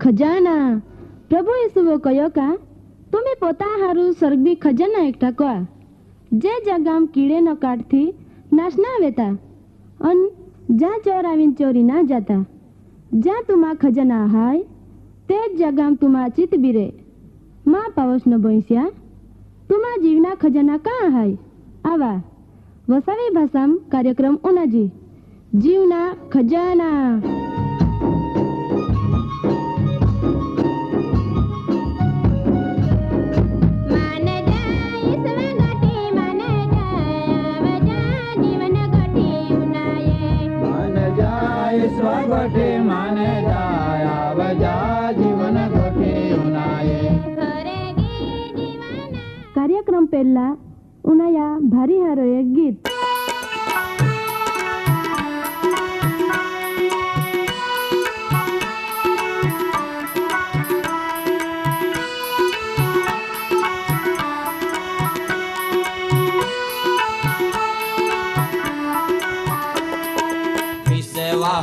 खजाना प्रभु यीशुओ कहो का तुम्हें पोता हारू स्वर्गीय खजाना एकठा करा जे जगाम कीड़े न काटती नाश ना वेता अन जा चोर आवीन चोरी ना जाता जा तुमा खजाना हाय ते जगाम तुमा चित बिरे माँ पावस न बोईस्या तुमा जीवना खजाना कहाँ हाय आवा वसावी भाषाम कार्यक्रम उनाजी जीवना खजाना। स्वगटे माने जाया बजा जीवन गटे उनाये कार्यक्रम पहला उनाया भारी हारो एक गीत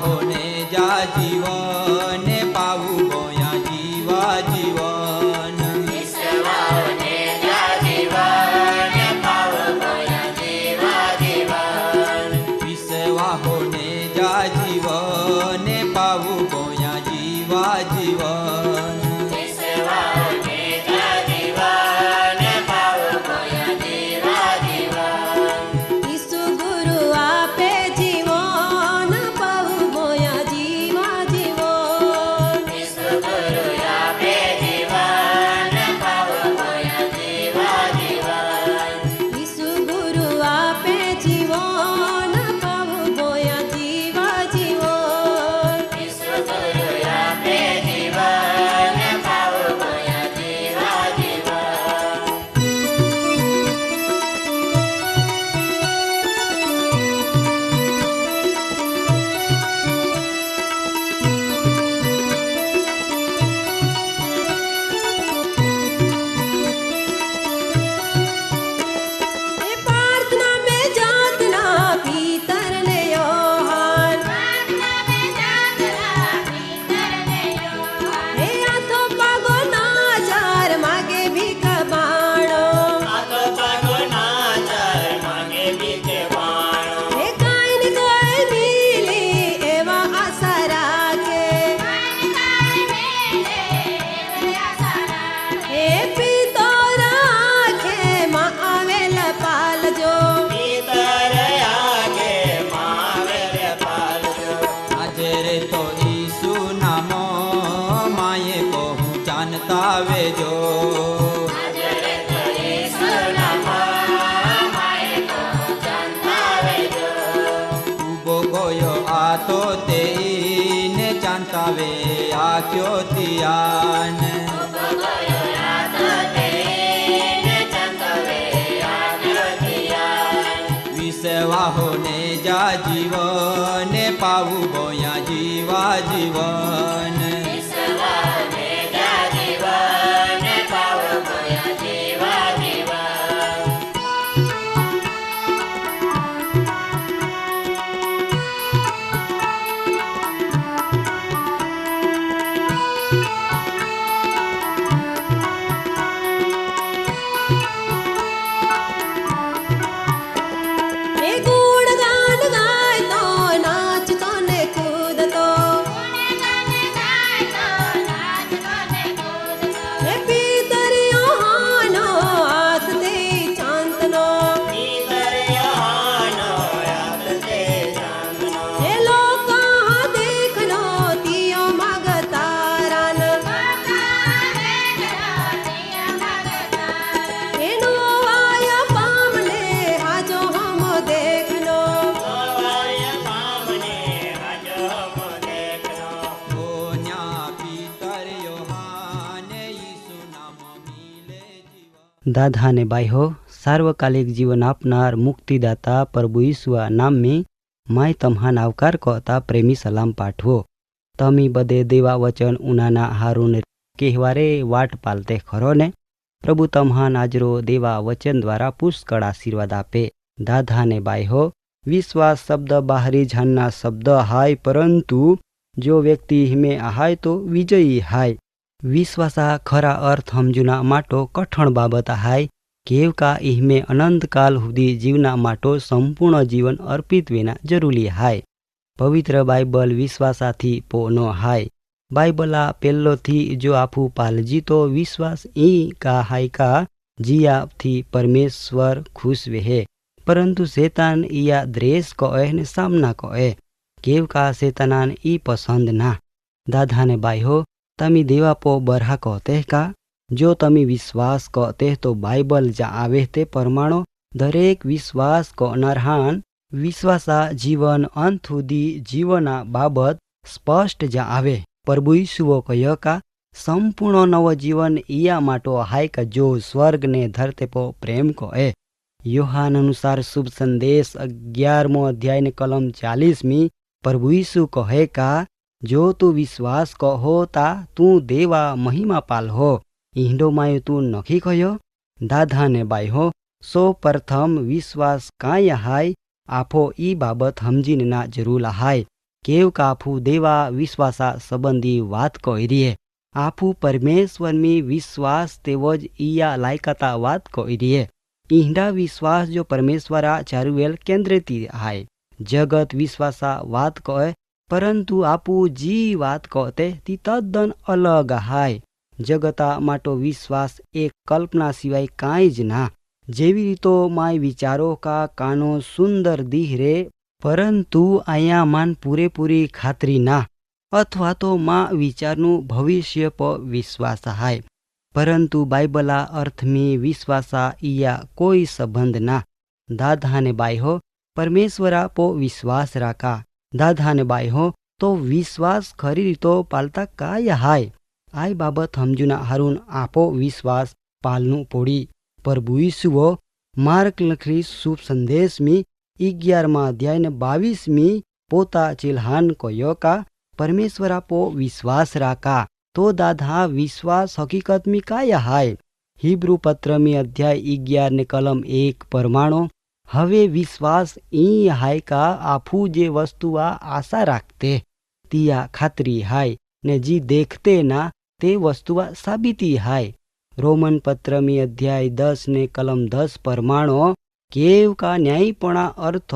होने जा जीवन पाऊ गोया जीवा जीवन विश्वा होने जा जीवन पाऊ गोया जीवा जीवन विश्वा होने जा जीवन पाऊ गोया जीवा जीवन विश्वा होने जा जीवन पाऊ गोया जीवा जीवन यीशु गुरु आपे जीवन विश्वा होने जा जीवन पाऊ गोया जीवा जीवन विश्वा होने जा जीवन पाऊ गोया जीवा जीवन दादा ने भाई हो सार्वकालिक जीवन आपनार मुक्तिदाता प्रभु यीशुआ नाम में मैं तम्हान आवकार कहता प्रेमी सलाम पाठवो। तमी बदे देवा वचन उनाना हारून केहवारे वाट पालते खरो ने प्रभु तम्हान आजरो देवा वचन द्वारा पुष्कळ आशीर्वाद आपे। दादा ने भाई हो विश्वास शब्द बाहरी झानना शब्द हाय, परंतु जो व्यक्ति हिमे आहाय तो विजयी हाय। विश्वासा खरा अर्थ समजुना माटो कठण बाबत आहाय। केवका इहमे अनंतकाल हुदी जीवना माटो संपूर्ण जीवन अर्पित वेना जरूरी हाय। पवित्र बाइबल विश्वासाथी पोनो हाय। बाइबला पेल्लो थी जो आफू पालजी तो विश्वास ई का हाय का जिया थी परमेश्वर खुश वेहे। परंतु शैतान इया द्रेष कहे ने सामना कहे। केव का शैतानान ई पसंद ना। दादा ने बाई हो तमी देवा पो बरहा कहते का जो तमी विश्वास कहते तो बाइबल जा आवे ते परमाणो दरेक विश्वास करनारान विश्वासा जीवन अंत सुधी जीवना बाबत स्पष्ट जा आवे। प्रभु यीशुओ कह्यो का संपूर्ण नव जीवन इया माटो हाय का जो स्वर्ग ने धरते पो प्रेम कहे। योहान अनुसार शुभ संदेश 11मो अध्याय ने कलम 40 प्रभु यीशु कहे का जो तू विश्वास कहो ता तू देवा महिमा पाल हो। इहडो मायो तू नखी कह्यो। दादा ने बाई हो सो प्रथम विश्वास काय हाय आफो ई बाबत समजीने ना जरूर हाय। केव का आफू देवा विश्वासा संबंधी बात कही रही। आफू परमेश्वर में विश्वास तेवज इया लायकाता बात कही रही। इहडा विश्वास जो परमेश्वरा चारुवेल केंद्रित हाय। जगत विश्वासा बात कहे परंतु आपू जी बात कहते ती तद्दन अलग हाय। जगता माटो विश्वास एक कल्पना सिवाय काई ज ना। जेवी रीतो माय विचारो का कानो सुंदर दिह रे परंतु आया मान पूरेपूरी खातरी ना। अथवा तो माँ विचारनु भविष्य पर विश्वास हाय। परंतु बाइबला अर्थ में विश्वासा इया कोई संबंध ना। दादा ने बाई हो परमेश्वरा पो विश्वास राखा। दादा ने बाई हो तो विश्वास खरी रीतो पालता काय हाय। आई बाबत समजुना हारून आपो विश्वास पालनु पोड़ी। प्रभु यीशुओ मार्क लखरी शुभ संदेश में 11मा अध्याय ने 22 पोता चिल्हान कह्यो का परमेश्वरा पो विश्वास राखा। तो दादा विश्वास हकीकत में काय हाय। हिब्रू पत्र में अध्याय 11 ने कलम 1 परमाणो हवे विश्वास ई हाय का आफू जे वस्तुआ आशा राखते तिया खातरी हाय ने जी देखते ना ते वस्तुआ साबिती हाय। रोमन पत्र में अध्याय 10 ने कलम 10 परमाणो केव का न्यायपणा अर्थ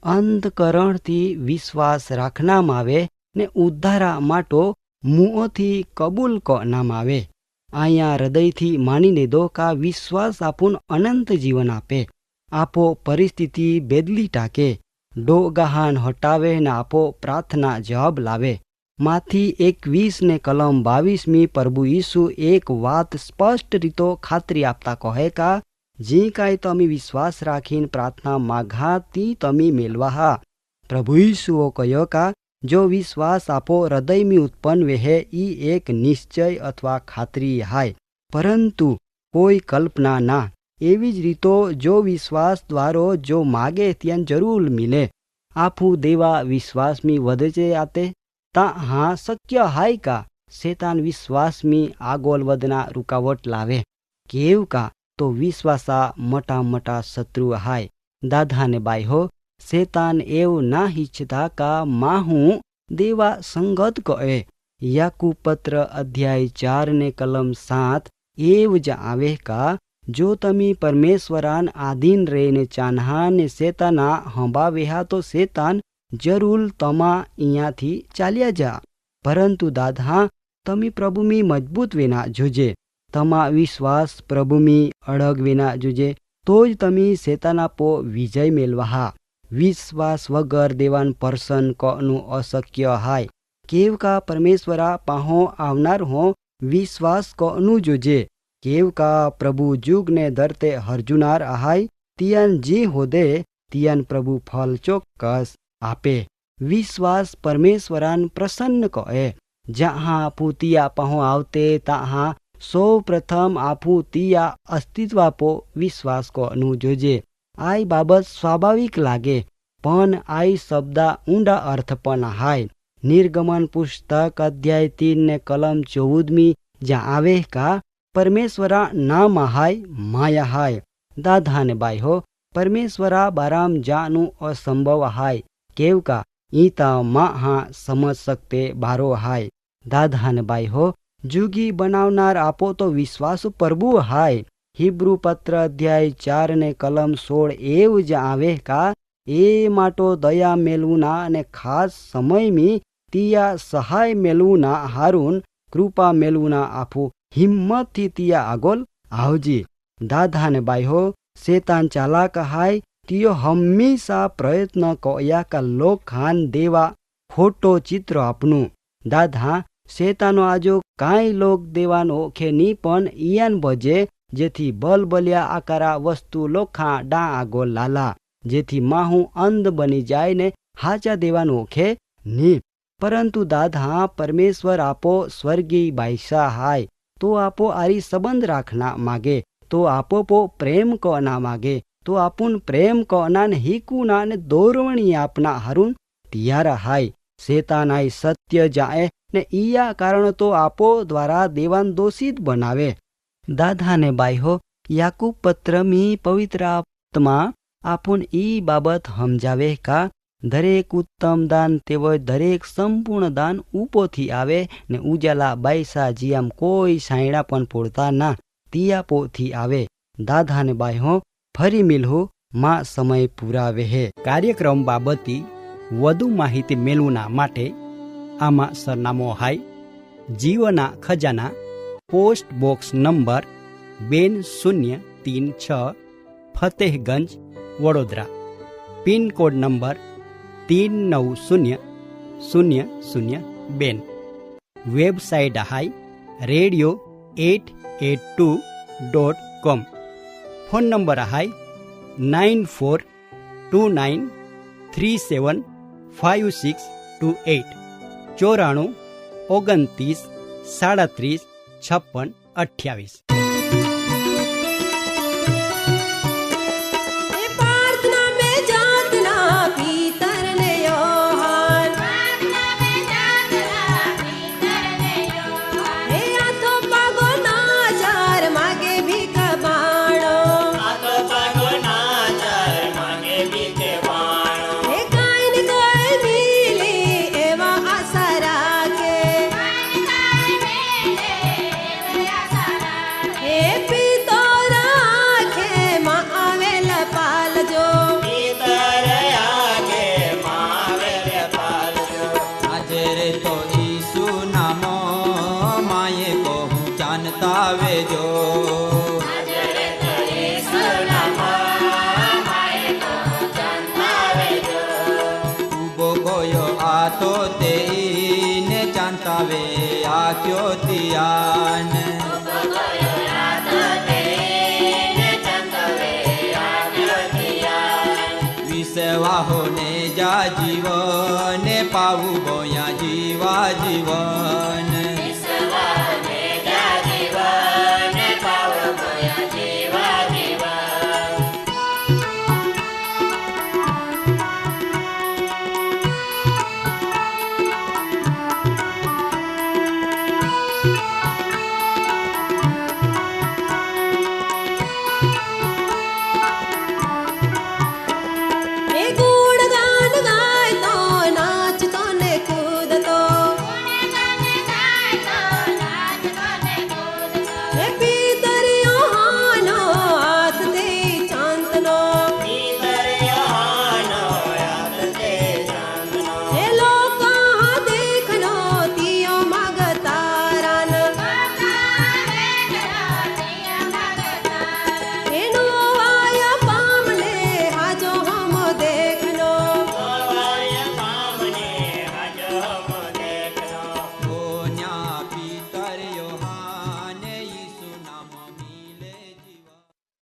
अंतकरण थी विश्वास राखना मावे ने उद्धारा माटो मुँह थी कबूल करना मावे। आया हृदय थी मानी ने दो का विश्वास आपुन अनंत जीवन आपे। आपो परिस्थिति बेदली टाके डो गहान हटावे ने आपो प्रार्थना जवाब लावे। माथी 21 ने कलम 22 प्रभु यीशु एक बात स्पष्ट रीतो खातरी आपता कहे का जी काई तमी विश्वास राखीन प्रार्थना माघा ती तमी मेलवाहा। प्रभु यीशुओ कह्यो का जो विश्वास आपो हृदय में उत्पन्न वेहे ई एक निश्चय अथवा खातरी हाय परंतु कोई कल्पना ना। एवी ज रीतो जो विश्वास द्वारो जो मागे त्यान जरूर मिले। आपू देवा विश्वास में वधे आते ता हाँ शक्य हाय का शैतान विश्वास में आगोल वदना रुकावट लावे। केव का तो विश्वासा मोटा मोटा शत्रु हाय। दादा ने बाई हो शैतान एव ना हिचता का माहू देवा संगत कहे। याकूब पत्र अध्याय 4 ने कलम 7 एव ज आवे का जो तमी परमेश्वरान आधीन रहने चान्हा ने शैताना हंबावेहा तो शैतान जरूर तमा इया थी चालिया जा। परंतु दादा तमी प्रभु में मजबूत वेना जुजे। तमा विश्वास प्रभु में अड़ग वेना जुजे तो ज तमी शैताना पो विजय मेलवाहा। विश्वास वगर देवान पर्सन कनु अशक्य हाय। केव का परमेश्वरा पाहो आवनार हो विश्वास कनु जुजे। केव का प्रभु जुग ने धरते हरजुनार आहाय तियान जी होदे तियान प्रभु फल चोक्कस आपे। विश्वास परमेश्वरान प्रसन्न कहे। जहाँ आपू तिया पाहो आवते तहाँ सौ प्रथम आपू तिया अस्तित्व पो विश्वास को अनुजोजे। आई बाबत स्वाभाविक लागे पण आई शब्दा ऊंडा अर्थ पण हाय। निर्गमन पुस्तक अध्याय 3 ने कलम 14 जा आवे का परमेश्वरा नाम हाय माया हाय। दादा ने बाई हो परमेश्वरा बाराम जानु असंभव हाय। केव का ईता महा समझ सकते बारो हाय। दादा ने भाई हो जुगी बनावनार आपो तो विश्वास प्रभु हाय। हिब्रू पत्र अध्याय 4 ने कलम 16 एव ज आवे का ए माटो दया मेलवुना ने खास समय में तिया सहाय मेलवुना हारून कृपा मेलवुना आपू हिम्मत थी तिया आगोल आवजी। दादा ने भाई हो शैतान चालाक हाय तियो हमेशा प्रयत्न कया का लोक खान देवा खोटो चित्र आपनु। दादा शैतानो आजो काई लोक देवान ओखे नी पण इयान बजे जेथी बलबलिया आकारा वस्तु लोखा डा आगो लाला जेथी माहू अंध बनी जाय ने हाचा देवान ओखे नी। परंतु दादा परमेश्वर आपो स्वर्गीय बाईसा हाय तो आपो आरी संबंध राखना मागे तो आपो पो प्रेम कोना मागे तो आपुन प्रेम कोना ने हिकुना ने दोरवणी आपना हरुन तियारा हाय। शैतान आई सत्य जाए ने इया कारण तो आपो द्वारा देवान दोषित बनावे। दादा ने बाई हो याकूब पत्र में पवित्र आत्मा आपुन ई बाबत समजावे का दरेक उत्तम दान तेव दरेक संपूर्ण दान ऊपोथी आवे ने उजाला बाईसा जियाम कोई सायड़ा पण पोड़ता ना तिया पोथी आवे। दादा ने बाई हो फरी मिलहु मा समय पुरावे है। कार्यक्रम बाबती વધુ માહિતી મેળવના માટે આમાં સરનામો હાય જીવના ખજાના post box number 2036 Fatehganj Vadodara pin code number 390002 website હાય radio882.com ફોન નંબર હાય 9429375628 94 29 37 56 28। વિસવાહોને જા જીવને પાવું બોયા જીવા જીવન